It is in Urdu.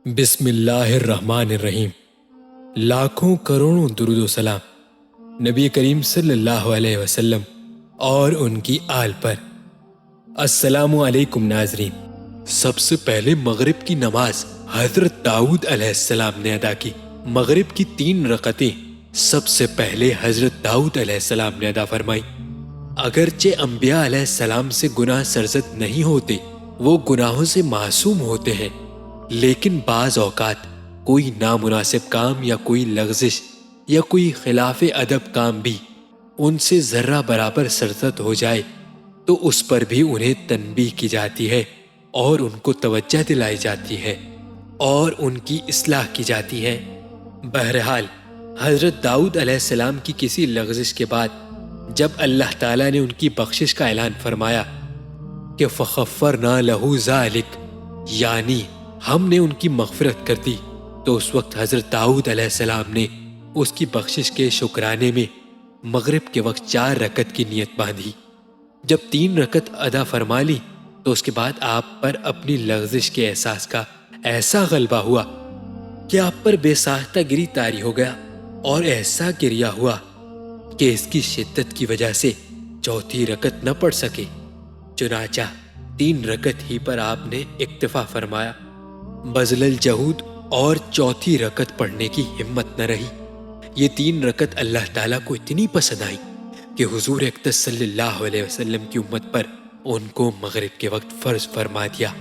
بسم اللہ الرحمن الرحیم۔ لاکھوں کروڑوں درود و سلام نبی کریم صلی اللہ علیہ وسلم اور ان کی آل پر۔ السلام علیکم ناظرین۔ سب سے پہلے مغرب کی نماز حضرت داؤد علیہ السلام نے ادا کی۔ مغرب کی 3 رکعتیں سب سے پہلے حضرت داؤد علیہ السلام نے ادا فرمائی۔ اگرچہ انبیاء علیہ السلام سے گناہ سرزد نہیں ہوتے، وہ گناہوں سے معصوم ہوتے ہیں، لیکن بعض اوقات کوئی نامناسب کام یا کوئی لغزش یا کوئی خلاف ادب کام بھی ان سے ذرہ برابر سرزد ہو جائے تو اس پر بھی انہیں تنبیہ کی جاتی ہے اور ان کو توجہ دلائی جاتی ہے اور ان کی اصلاح کی جاتی ہے۔ بہرحال حضرت داؤد علیہ السلام کی کسی لغزش کے بعد جب اللہ تعالیٰ نے ان کی بخشش کا اعلان فرمایا کہ فَخَفَّرْنَا لَهُ ذَلِكَ، یعنی ہم نے ان کی مغفرت کر دی، تو اس وقت حضرت داؤد علیہ السلام نے اس کی بخشش کے شکرانے میں مغرب کے وقت 4 رکعت کی نیت باندھی۔ جب 3 رکعت ادا فرما لی تو اس کے بعد آپ پر اپنی لغزش کے احساس کا ایسا غلبہ ہوا کہ آپ پر بے ساختہ گری طاری ہو گیا اور ایسا گریا ہوا کہ اس کی شدت کی وجہ سے 4تھی رکعت نہ پڑھ سکے۔ چنانچہ 3 رکعت ہی پر آپ نے اکتفا فرمایا، بذل الجہود، اور 4تھی رکعت پڑھنے کی ہمت نہ رہی۔ یہ 3 رکعت اللہ تعالیٰ کو اتنی پسند آئی کہ حضور اقدس صلی اللہ علیہ وسلم کی امت پر ان کو مغرب کے وقت فرض فرما دیا۔